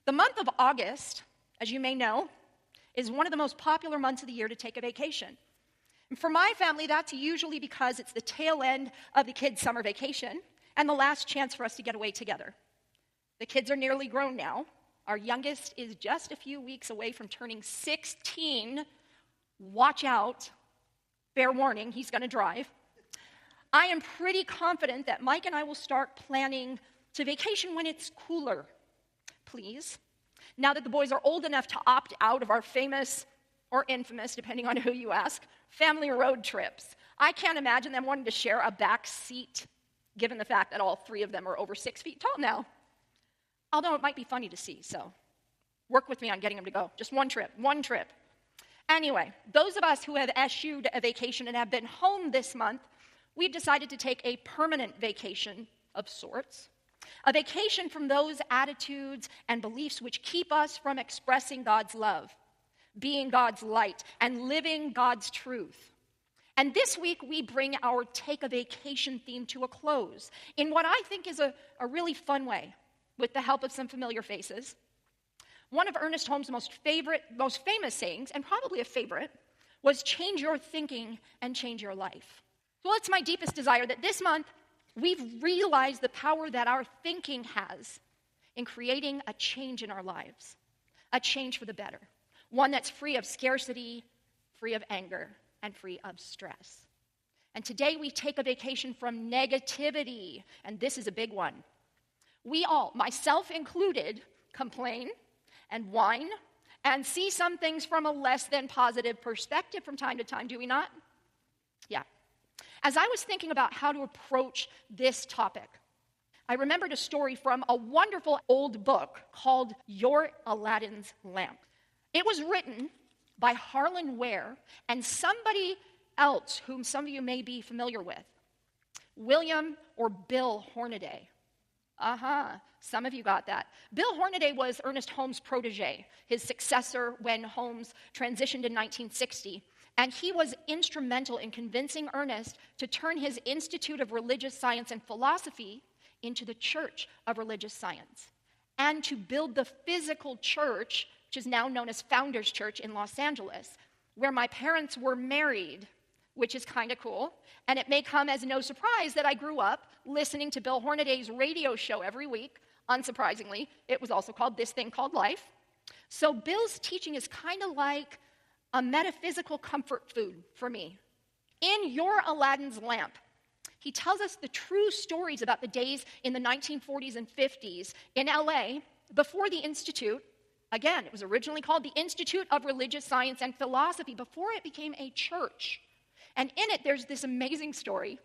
The month of August, as you may know, is one of the most popular months of the year to take a vacation. And for my family, that's usually because it's the tail end of the kids' summer vacation and the last chance for us to get away together. The kids are nearly grown now. Our youngest is just a few weeks away from turning 16. Watch out. Fair warning, he's going to drive. I am pretty confident that Mike and I will start planning to vacation when it's cooler, please. Now that the boys are old enough to opt out of our famous or infamous, depending on who you ask, family road trips. I can't imagine them wanting to share a back seat, given the fact that all three of them are over 6 feet tall now. Although it might be funny to see, so work with me on getting them to go. Just one trip. Anyway, those of us who have eschewed a vacation and have been home this month, we've decided to take a permanent vacation of sorts. A vacation from those attitudes and beliefs which keep us from expressing God's love, being God's light, and living God's truth. And this week, we bring our Take a Vacation theme to a close in what I think is a really fun way, with the help of some familiar faces. One of Ernest Holmes' most famous sayings, and probably a favorite, was change your thinking and change your life. Well, it's my deepest desire that this month, we've realized the power that our thinking has in creating a change in our lives, a change for the better, one that's free of scarcity, free of anger, and free of stress. And today we take a vacation from negativity, and this is a big one. We all, myself included, complain and whine and see some things from a less than positive perspective from time to time, do we not? Yeah. As I was thinking about how to approach this topic, I remembered a story from a wonderful old book called Your Aladdin's Lamp. It was written by Harlan Ware and somebody else whom some of you may be familiar with, William or Bill Hornaday. Some of you got that. Bill Hornaday was Ernest Holmes' protege, his successor when Holmes transitioned in 1960, and he was instrumental in convincing Ernest to turn his Institute of Religious Science and Philosophy into the Church of Religious Science, and to build the physical church, which is now known as Founders Church in Los Angeles, where my parents were married, which is kind of cool. And it may come as no surprise that I grew up listening to Bill Hornaday's radio show every week. Unsurprisingly, it was also called This Thing Called Life. So Bill's teaching is kind of like a metaphysical comfort food for me. In Your Aladdin's Lamp, he tells us the true stories about the days in the 1940s and 50s in LA before the Institute. Again, it was originally called the Institute of Religious Science and Philosophy before it became a church. And in it, there's this amazing story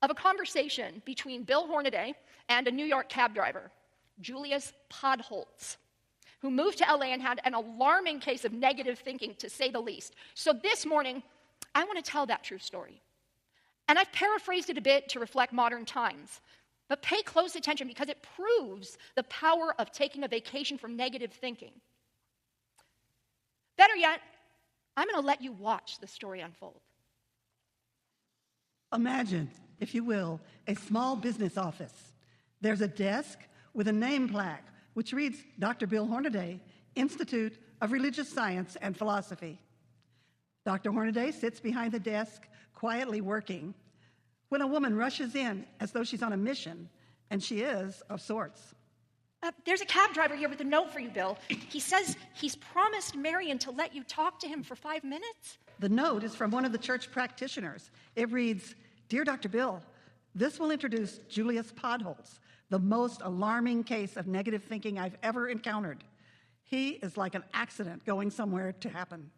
of a conversation between Bill Hornaday and a New York cab driver, Julius Podholtz, who moved to LA and had an alarming case of negative thinking, to say the least. So this morning, I want to tell that true story. And I've paraphrased it a bit to reflect modern times. But pay close attention because it proves the power of taking a vacation from negative thinking. Better yet, I'm going to let you watch the story unfold. Imagine, if you will, a small business office. There's a desk with a name plaque which reads Dr. Bill Hornaday, Institute of Religious Science and Philosophy. Dr. Hornaday sits behind the desk, quietly working, when a woman rushes in as though she's on a mission, and she is of sorts. There's a cab driver here with a note for you, Bill. He says he's promised Marion to let you talk to him for 5 minutes. The note is from one of the church practitioners. It reads, Dear Dr. Bill, this will introduce Julius Podholtz, the most alarming case of negative thinking I've ever encountered. He is like an accident going somewhere to happen.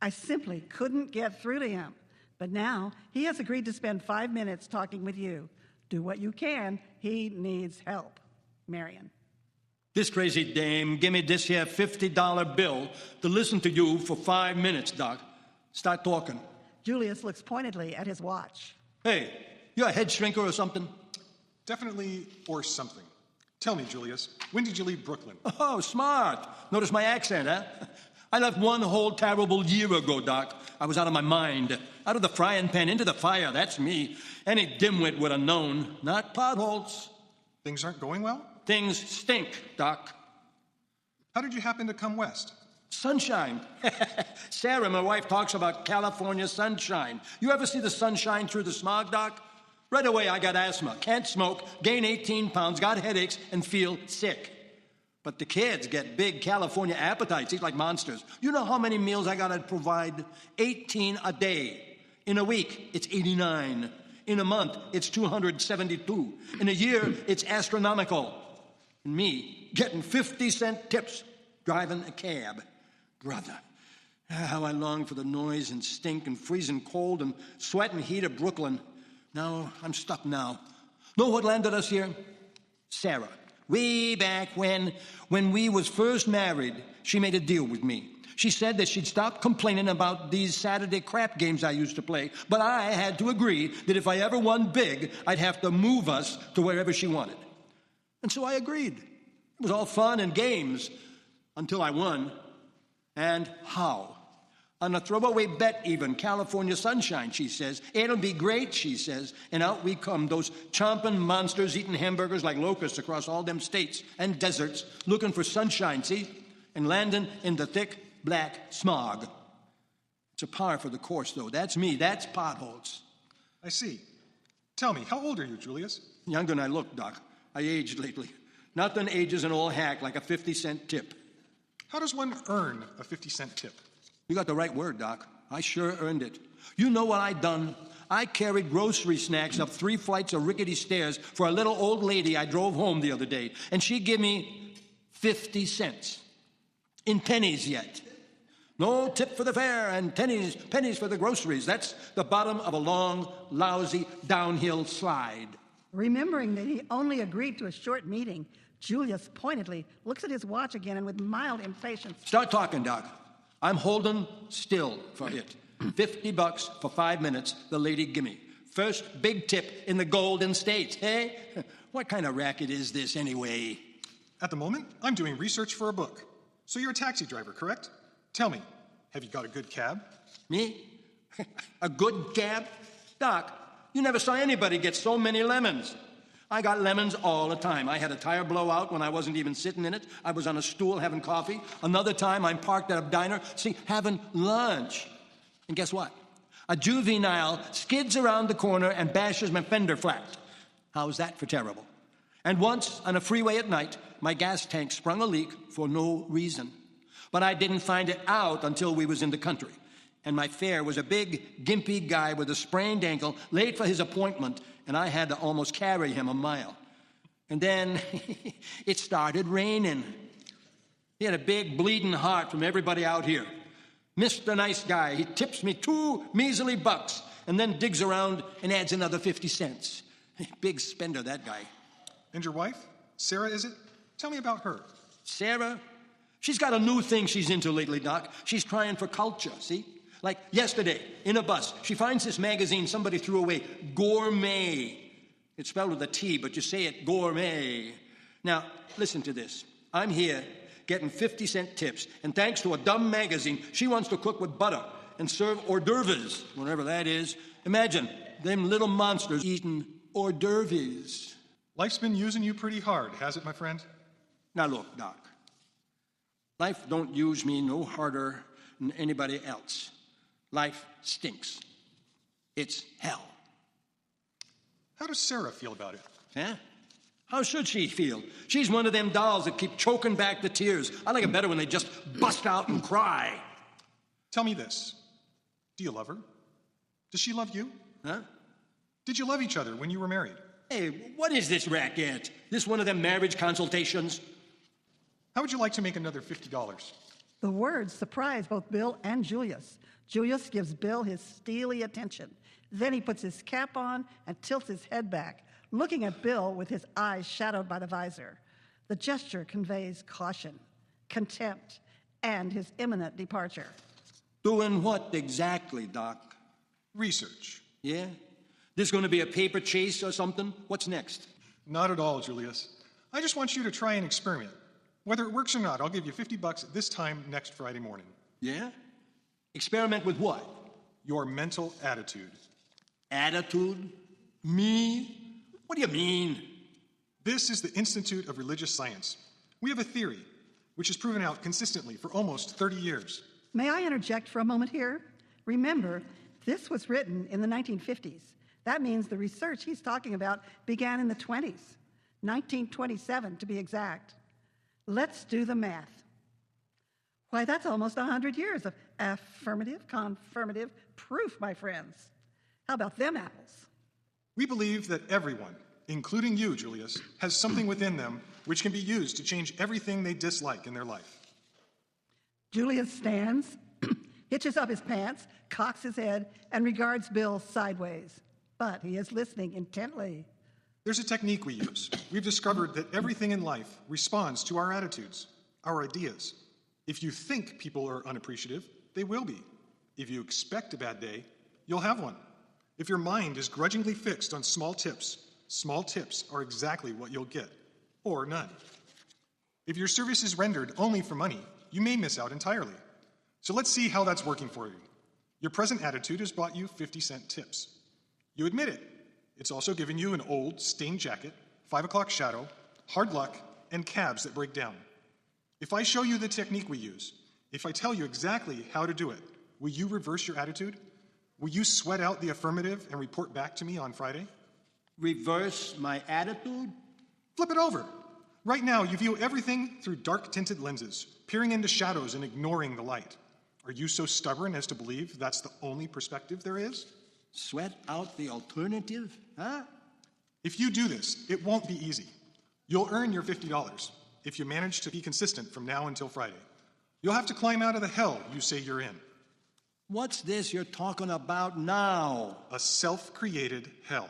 I simply couldn't get through to him. But now he has agreed to spend 5 minutes talking with you. Do what you can. He needs help. Marion. This crazy dame give me this here $50 bill to listen to you for 5 minutes, Doc. Start talking. Julius looks pointedly at his watch. Hey, you a head shrinker or something? Definitely or something. Tell me, Julius, when did you leave Brooklyn? Oh, smart. Notice my accent, huh? I left one whole terrible year ago, Doc. I was out of my mind. Out of the frying pan into the fire, that's me. Any dimwit would have known. Not Podholtz. Things aren't going well? Things stink, Doc. How did you happen to come west? Sunshine. Sarah, my wife, talks about California sunshine. You ever see the sunshine through the smog, Doc? Right away, I got asthma, can't smoke, gain 18 pounds, got headaches, and feel sick. But the kids get big California appetites, eat like monsters. You know how many meals I gotta provide? 18 a day. In a week, it's 89. In a month, it's 272. In a year, it's astronomical. And me, getting 50-cent tips, driving a cab. Brother, how I long for the noise and stink and freezing cold and sweat and heat of Brooklyn. Now, I'm stuck now. Know what landed us here? Sarah. Way back when we was first married, she made a deal with me. She said that she'd stop complaining about these Saturday crap games I used to play, but I had to agree that if I ever won big, I'd have to move us to wherever she wanted. And so I agreed. It was all fun and games until I won. And how? On a throwaway bet even, California sunshine, she says. It'll be great, she says. And out we come, those chomping monsters eating hamburgers like locusts across all them states and deserts, looking for sunshine, see? And landing in the thick, black smog. It's a par for the course, though. That's me. That's potholes. I see. Tell me, how old are you, Julius? Younger than I look, Doc. I aged lately. Nothing ages an old hack like a 50-cent tip. How does one earn a 50-cent tip? You got the right word, Doc. I sure earned it. You know what I done? I carried grocery snacks up 3 flights of rickety stairs for a little old lady I drove home the other day, and she give me 50 cents. In pennies yet. No tip for the fare and pennies for the groceries. That's the bottom of a long, lousy downhill slide. Remembering that he only agreed to a short meeting, Julius pointedly looks at his watch again and with mild impatience. Start talking, Doc. I'm holding still for it. $50 for 5 minutes, the lady gimme. First big tip in the Golden State, hey? What kind of racket is this anyway? At the moment, I'm doing research for a book. So you're a taxi driver, correct? Tell me, have you got a good cab? Me? A good cab? Doc, you never saw anybody get so many lemons. I got lemons all the time. I had a tire blowout when I wasn't even sitting in it. I was on a stool having coffee. Another time I'm parked at a diner, having lunch. And guess what? A juvenile skids around the corner and bashes my fender flat. How's that for terrible? And once on a freeway at night, my gas tank sprung a leak for no reason. But I didn't find it out until we was in the country. And my fare was a big, gimpy guy with a sprained ankle, late for his appointment, and I had to almost carry him a mile. And then it started raining. He had a big bleeding heart from everybody out here. Mr. Nice Guy, he tips me 2 measly bucks and then digs around and adds another 50 cents. Big spender, that guy. And your wife? Sarah, is it? Tell me about her. Sarah? She's got a new thing she's into lately, Doc. She's trying for culture, see? Like yesterday, in a bus, she finds this magazine somebody threw away, Gourmet. It's spelled with a T, but you say it gourmet. Now, listen to this. I'm here getting 50-cent tips, and thanks to a dumb magazine, she wants to cook with butter and serve hors d'oeuvres, whatever that is. Imagine them little monsters eating hors d'oeuvres. Life's been using you pretty hard, has it, my friend? Now look, Doc. Life don't use me no harder than anybody else. Life stinks. It's hell. How does Sarah feel about it? Huh? How should she feel? She's one of them dolls that keep choking back the tears. I like it better when they just bust out and cry. Tell me this. Do you love her? Does she love you? Huh? Did you love each other when you were married? Hey, what is this racket? This one of them marriage consultations? How would you like to make another $50? The words surprise both Bill and Julius. Julius gives Bill his steely attention. Then he puts his cap on and tilts his head back, looking at Bill with his eyes shadowed by the visor. The gesture conveys caution, contempt, and his imminent departure. Doing what exactly, Doc? Research. Yeah? This going to be a paper chase or something? What's next? Not at all, Julius. I just want you to try an experiment. Whether it works or not, I'll give you $50 at this time next Friday morning. Yeah? Experiment with what? Your mental attitude. Attitude? Me? What do you mean? This is the Institute of Religious Science. We have a theory. which has proven out consistently for almost 30 years. May I interject for a moment here? Remember, this was written in the 1950s. That means the research he's talking about began in the 20s, 1927 to be exact. Let's do the math. Why, that's almost 100 years of affirmative, confirmative proof, my friends. How about them apples? We believe that everyone, including you, Julius, has something within them which can be used to change everything they dislike in their life. Julius stands, hitches up his pants, cocks his head, and regards Bill sideways. But he is listening intently. There's a technique we use. We've discovered that everything in life responds to our attitudes, our ideas. If you think people are unappreciative, they will be. If you expect a bad day, you'll have one. If your mind is grudgingly fixed on small tips are exactly what you'll get, or none. If your service is rendered only for money, you may miss out entirely. So let's see how that's working for you. Your present attitude has bought you 50-cent tips. You admit it. It's also given you an old, stained jacket, 5 o'clock shadow, hard luck, and cabs that break down. If I show you the technique we use, if I tell you exactly how to do it, will you reverse your attitude? Will you sweat out the affirmative and report back to me on Friday? Reverse my attitude? Flip it over. Right now, you view everything through dark-tinted lenses, peering into shadows and ignoring the light. Are you so stubborn as to believe that's the only perspective there is? Sweat out the alternative? Huh? If you do this, it won't be easy. You'll earn your $50 if you manage to be consistent from now until Friday. You'll have to climb out of the hell you say you're in. What's this you're talking about now? A self-created hell.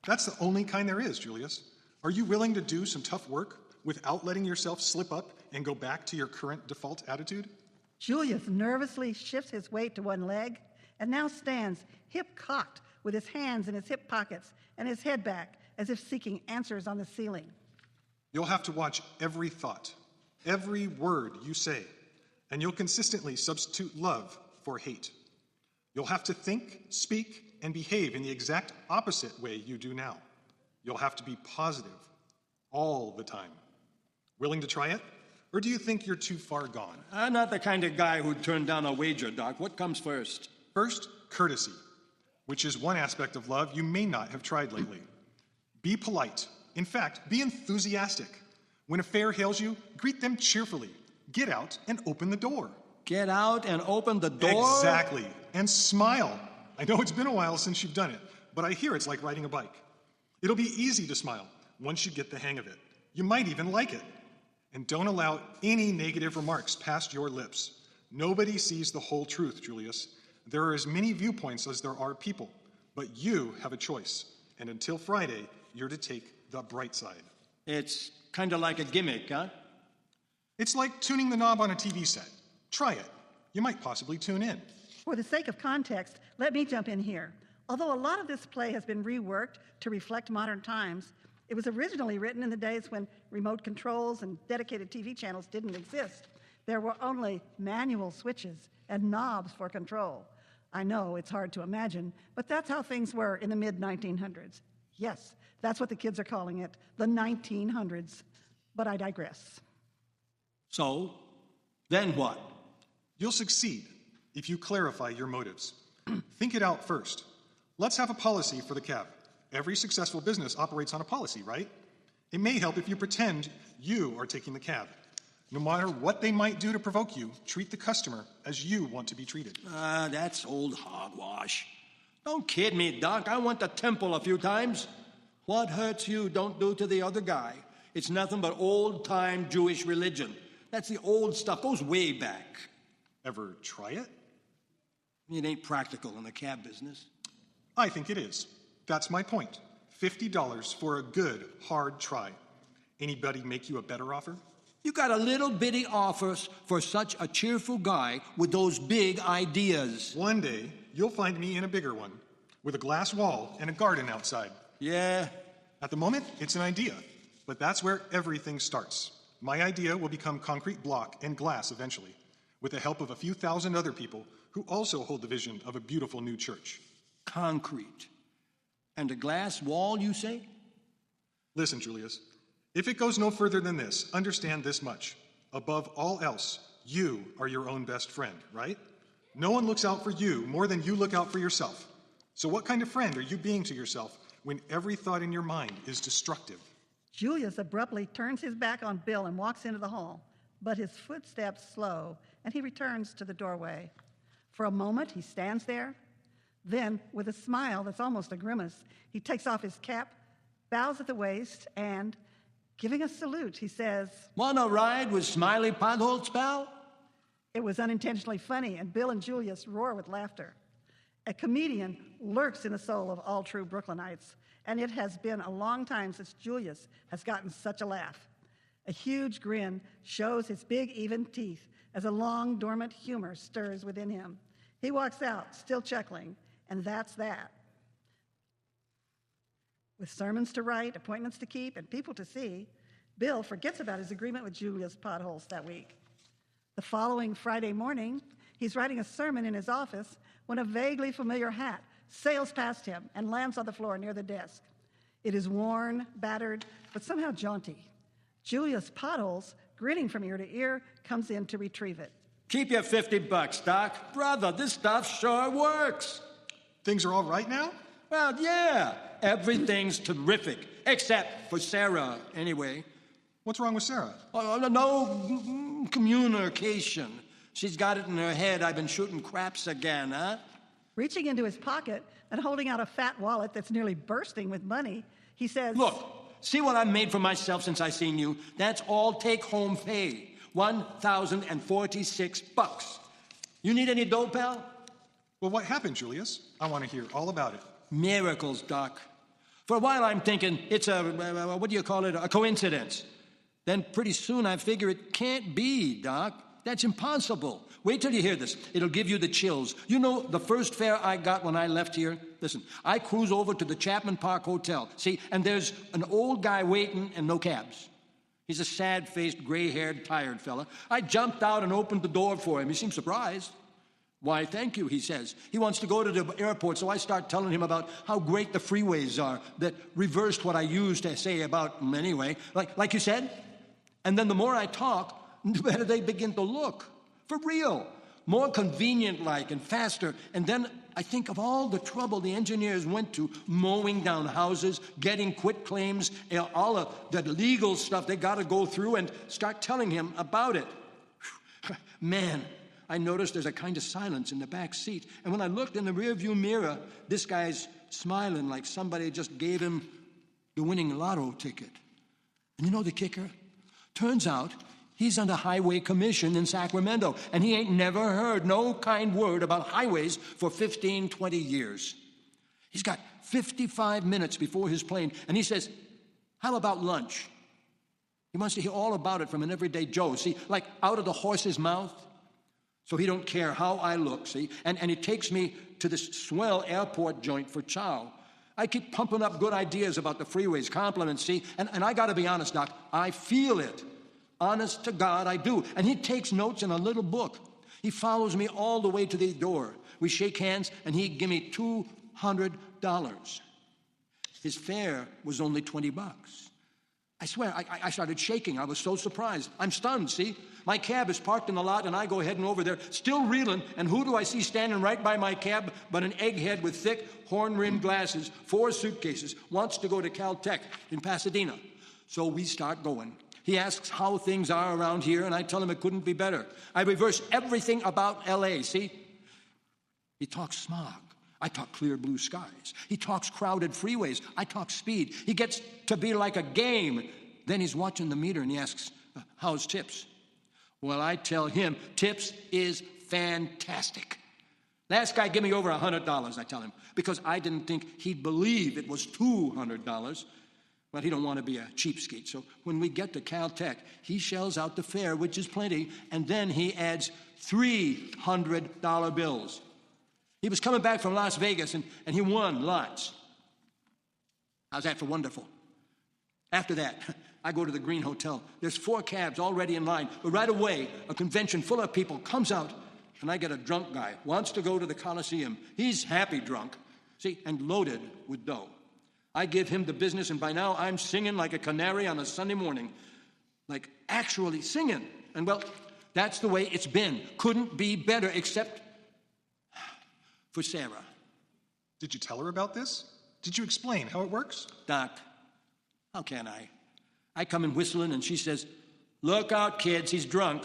That's the only kind there is, Julius. Are you willing to do some tough work without letting yourself slip up and go back to your current default attitude? Julius nervously shifts his weight to one leg and now stands hip-cocked with his hands in his hip pockets and his head back as if seeking answers on the ceiling. You'll have to watch every thought, every word you say, and you'll consistently substitute love for hate. You'll have to think, speak, and behave in the exact opposite way you do now. You'll have to be positive all the time. Willing to try it? Or do you think you're too far gone? I'm not the kind of guy who'd turn down a wager, Doc. What comes first? First, courtesy, which is one aspect of love you may not have tried lately. Be polite. In fact, be enthusiastic. When a fare hails you, greet them cheerfully. Get out and open the door. Get out and open the door? Exactly. And smile. I know it's been a while since you've done it, but I hear it's like riding a bike. It'll be easy to smile once you get the hang of it. You might even like it. And don't allow any negative remarks past your lips. Nobody sees the whole truth, Julius. There are as many viewpoints as there are people, but you have a choice. And until Friday, you're to take the bright side. It's kind of like a gimmick, huh? It's like tuning the knob on a TV set. Try it. You might possibly tune in. For the sake of context, let me jump in here. Although a lot of this play has been reworked to reflect modern times, it was originally written in the days when remote controls and dedicated TV channels didn't exist. There were only manual switches and knobs for control. I know it's hard to imagine, but that's how things were in the mid-1900s. Yes, that's what the kids are calling it, the 1900s. But I digress. So, then what? You'll succeed if you clarify your motives. Think it out first. Let's have a policy for the cab. Every successful business operates on a policy, right? It may help if you pretend you are taking the cab. No matter what they might do to provoke you, treat the customer as you want to be treated. That's old hogwash. Don't kid me, Doc. I went to temple a few times. What hurts you don't do to the other guy. It's nothing but old-time Jewish religion. That's the old stuff. Goes way back. Ever try it? It ain't practical in the cab business. I think it is. That's my point. $50 for a good, hard try. Anybody make you a better offer? You got a little bitty offers for such a cheerful guy with those big ideas. One day, you'll find me in a bigger one, with a glass wall and a garden outside. Yeah. At the moment, it's an idea, but that's where everything starts. My idea will become concrete block and glass eventually, with the help of a few thousand other people who also hold the vision of a beautiful new church. Concrete. And a glass wall, you say? Listen, Julius, if it goes no further than this, understand this much. Above all else, you are your own best friend, right? No one looks out for you more than you look out for yourself. So what kind of friend are you being to yourself when every thought in your mind is destructive? Julius abruptly turns his back on Bill and walks into the hall, but his footsteps slow, and he returns to the doorway. For a moment, he stands there. Then, with a smile that's almost a grimace, he takes off his cap, bows at the waist, and, giving a salute, he says, "Want a ride with Smiley Potholes, pal?" It was unintentionally funny, and Bill and Julius roar with laughter. A comedian lurks in the soul of all true Brooklynites, and it has been a long time since Julius has gotten such a laugh. A huge grin shows his big, even teeth as a long, dormant humor stirs within him. He walks out, still chuckling, and that's that. With sermons to write, appointments to keep, and people to see, Bill forgets about his agreement with Julius Potholes that week. The following Friday morning, he's writing a sermon in his office when a vaguely familiar hat sails past him and lands on the floor near the desk. It is worn, battered, but somehow jaunty. Julius Potholes, grinning from ear to ear, comes in to retrieve it. "Keep your $50, Doc. Brother, this stuff sure works." Things are all right now? Well, yeah, everything's terrific, except for Sarah, anyway. What's wrong with Sarah? No communication. She's got it in her head I've been shooting craps again, huh? Reaching into his pocket and holding out a fat wallet that's nearly bursting with money, he says, "Look, see what I've made for myself since I seen you? That's all take-home pay, $1,046. You need any dough, pal?" Well, what happened, Julius? I want to hear all about it. Miracles, Doc. For a while I'm thinking it's a coincidence. Then pretty soon I figure it can't be, Doc. That's impossible. Wait till you hear this. It'll give you the chills. You know the first fare I got when I left here? Listen, I cruise over to the Chapman Park Hotel. See, and there's an old guy waiting and no cabs. He's a sad-faced, gray-haired, tired fella. I jumped out and opened the door for him. He seemed surprised. "Why, thank you," he says. He wants to go to the airport, so I start telling him about how great the freeways are that reversed what I used to say about them anyway, like you said. And then the more I talk, the better they begin to look. For real. More convenient-like and faster. And then I think of all the trouble the engineers went to mowing down houses, getting quit claims, all of the legal stuff they got to go through, and start telling him about it. Man, I noticed there's a kind of silence in the back seat. And when I looked in the rearview mirror, this guy's smiling like somebody just gave him the winning lotto ticket. And you know the kicker? Turns out he's under highway commission in Sacramento, and he ain't never heard no kind word about highways for 15, 20 years. He's got 55 minutes before his plane, and he says, "How about lunch?" He wants to hear all about it from an everyday Joe, see, like out of the horse's mouth. So he don't care how I look, see, and he takes me to this swell airport joint for chow. I keep pumping up good ideas about the freeways, compliments, see, and I got to be honest, Doc, I feel it. Honest to God, I do. And he takes notes in a little book. He follows me all the way to the door. We shake hands, and he give me $200. His fare was only $20. I swear, I started shaking. I was so surprised. I'm stunned, see? My cab is parked in the lot, and I go heading over there, still reeling, and who do I see standing right by my cab but an egghead with thick, horn-rimmed glasses, 4 suitcases, wants to go to Caltech in Pasadena. So we start going. He asks how things are around here, and I tell him it couldn't be better. I reverse everything about L.A., see? He talks smog. I talk clear blue skies. He talks crowded freeways. I talk speed. He gets to be like a game. Then he's watching the meter, and he asks, "How's tips?" Well, I tell him, tips is fantastic. Last guy, give me over $100, I tell him, because I didn't think he'd believe it was $200. But he don't want to be a cheapskate. So when we get to Caltech, he shells out the fare, which is plenty, and then he adds $300 bills. He was coming back from Las Vegas, and he won lots. How's that for wonderful? After that, I go to the Green Hotel. There's 4 cabs already in line. But right away, a convention full of people comes out, and I get a drunk guy, wants to go to the Coliseum. He's happy drunk, see, and loaded with dough. I give him the business, and by now I'm singing like a canary on a Sunday morning. Like actually singing. And well, that's the way it's been. Couldn't be better, except for Sarah. Did you tell her about this? Did you explain how it works? Doc, how can I? I come in whistling and she says, "Look out, kids, he's drunk."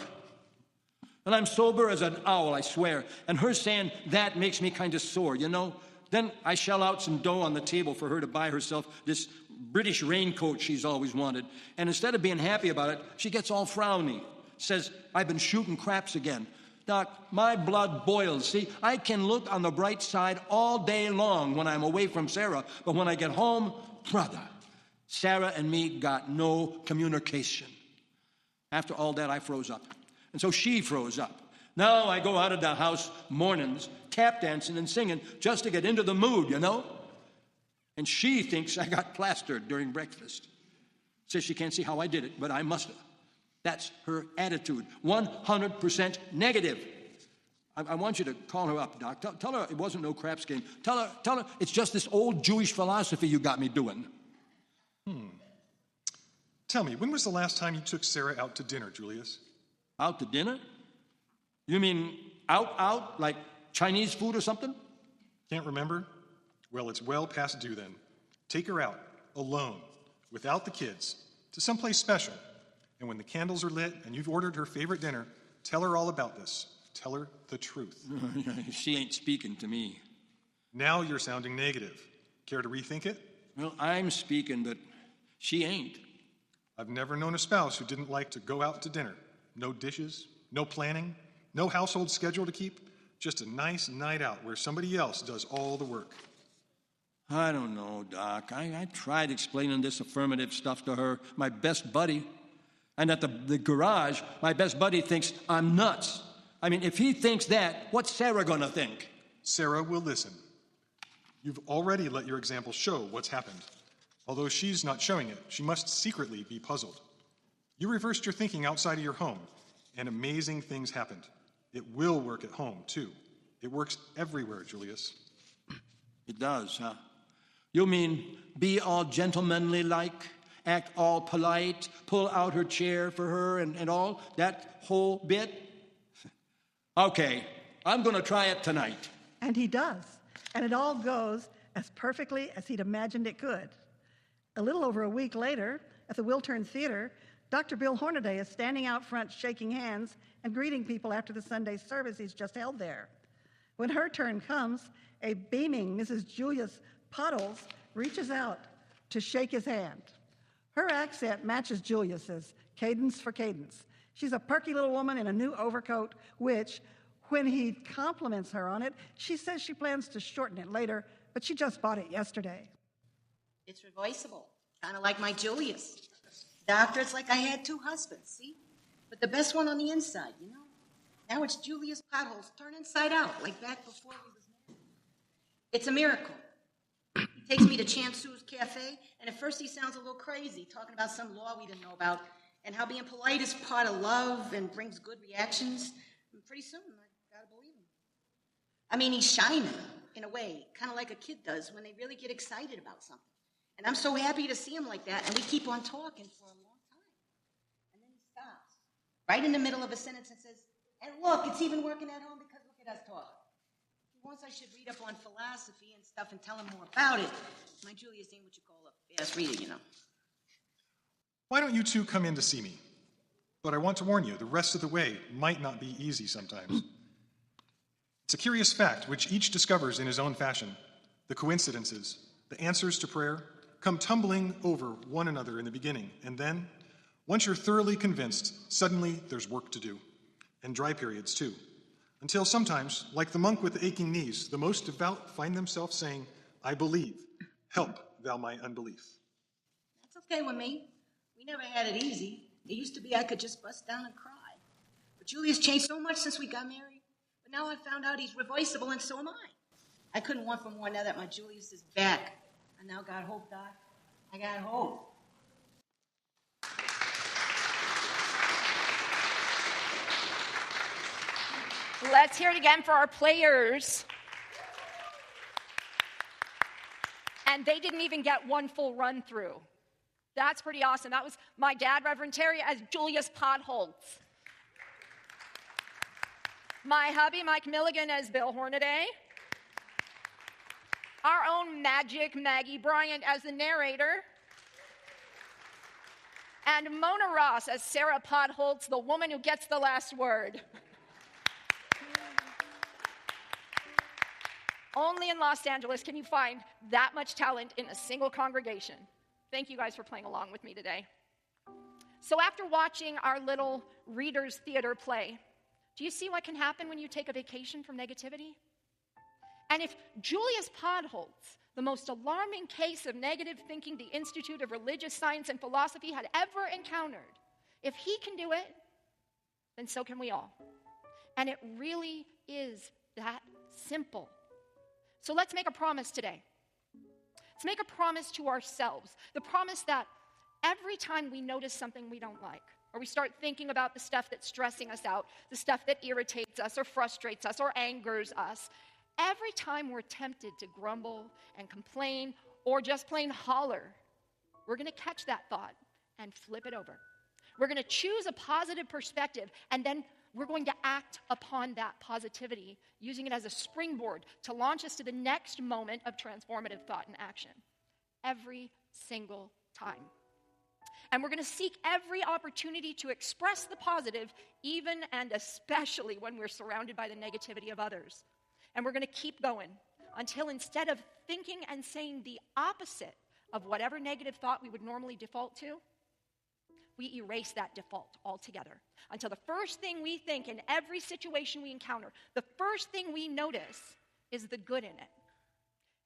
And I'm sober as an owl, I swear. And her saying that makes me kind of sore, you know? Then I shell out some dough on the table for her to buy herself this British raincoat she's always wanted. And instead of being happy about it, she gets all frowny. Says, "I've been shooting craps again." Doc, my blood boils. See, I can look on the bright side all day long when I'm away from Sarah. But when I get home, brother, Sarah and me got no communication. After all that, I froze up. And so she froze up. Now I go out of the house mornings, tap dancing and singing just to get into the mood, you know? And she thinks I got plastered during breakfast. Says she can't see how I did it, but I must have. That's her attitude, 100% negative. I want you to call her up, Doc. Tell her it wasn't no craps game. Tell her it's just this old Jewish philosophy you got me doing. Tell me, when was the last time you took Sarah out to dinner, Julius? Out to dinner? You mean out, like Chinese food or something? Can't remember? Well, it's well past due then. Take her out, alone, without the kids, to someplace special. And when the candles are lit and you've ordered her favorite dinner, tell her all about this. Tell her the truth. She ain't speaking to me. Now you're sounding negative. Care to rethink it? Well, I'm speaking, but she ain't. I've never known a spouse who didn't like to go out to dinner. No dishes, no planning, no household schedule to keep. Just a nice night out where somebody else does all the work. I don't know, Doc. I tried explaining this affirmative stuff to her, my best buddy. And at the garage, my best buddy thinks I'm nuts. I mean, if he thinks that, what's Sarah gonna think? Sarah will listen. You've already let your example show what's happened. Although she's not showing it, she must secretly be puzzled. You reversed your thinking outside of your home, and amazing things happened. It will work at home, too. It works everywhere, Julius. It does, huh? You mean be all gentlemanly like, act all polite, pull out her chair for her and all, that whole bit? Okay, I'm gonna try it tonight. And he does. And it all goes as perfectly as he'd imagined it could. A little over a week later, at the Wiltern Theater, Dr. Bill Hornaday is standing out front shaking hands and greeting people after the Sunday service he's just held there. When her turn comes, a beaming Mrs. Julius Puddles reaches out to shake his hand. Her accent matches Julius's, cadence for cadence. She's a perky little woman in a new overcoat, which, when he compliments her on it, she says she plans to shorten it later, but she just bought it yesterday. It's reversible, kind of like my Julius. Doctor, it's like I had two husbands, see? But the best one on the inside, you know? Now it's Julius Potholes turned inside out, like back before we was married. It's a miracle. He takes me to Chansu's Cafe, and at first he sounds a little crazy, talking about some law we didn't know about, and how being polite is part of love and brings good reactions. And pretty soon, I gotta believe him. I mean, he's shining, in a way, kind of like a kid does when they really get excited about something. And I'm so happy to see him like that, and we keep on talking for a long time. And then he stops, right in the middle of a sentence and says, "And look, it's even working at home because look at us talk." He wants I should read up on philosophy and stuff and tell him more about it. My Julius ain't what you call a fast reader, you know. Why don't you two come in to see me? But I want to warn you, the rest of the way might not be easy sometimes. It's a curious fact, which each discovers in his own fashion. The coincidences, the answers to prayer, come tumbling over one another in the beginning, and then, once you're thoroughly convinced, suddenly there's work to do, and dry periods too, until sometimes, like the monk with the aching knees, the most devout find themselves saying, "I believe, help thou my unbelief." That's okay with me. We never had it easy. It used to be I could just bust down and cry. But Julius changed so much since we got married, but now I found out he's reversible, and so am I. I couldn't want for more now that my Julius is back. I now got hope, Doc. I got hope. Let's hear it again for our players. And they didn't even get one full run through. That's pretty awesome. That was my dad, Reverend Terry, as Julius Potholes. My hubby, Mike Milligan, as Bill Hornaday. Our own magic Maggie Bryant as the narrator. And Mona Ross as Sarah Potholtz, the woman who gets the last word. Only in Los Angeles can you find that much talent in a single congregation. Thank you guys for playing along with me today. So after watching our little Reader's Theater play, do you see what can happen when you take a vacation from negativity? And if Julius Podholtz, the most alarming case of negative thinking the Institute of Religious Science and Philosophy had ever encountered, if he can do it, then so can we all. And it really is that simple. So let's make a promise today. Let's make a promise to ourselves. The promise that every time we notice something we don't like, or we start thinking about the stuff that's stressing us out, the stuff that irritates us or frustrates us or angers us, every time we're tempted to grumble and complain or just plain holler, we're going to catch that thought and flip it over. We're going to choose a positive perspective, and then we're going to act upon that positivity, using it as a springboard to launch us to the next moment of transformative thought and action. Every single time. And we're going to seek every opportunity to express the positive, even and especially when we're surrounded by the negativity of others. And we're going to keep going until instead of thinking and saying the opposite of whatever negative thought we would normally default to, we erase that default altogether. Until the first thing we think in every situation we encounter, the first thing we notice is the good in it.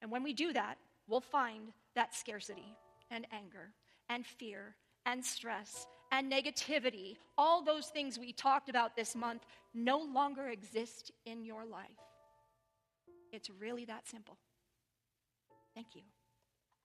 And when we do that, we'll find that scarcity and anger and fear and stress and negativity, all those things we talked about this month, no longer exist in your life. It's really that simple. Thank you.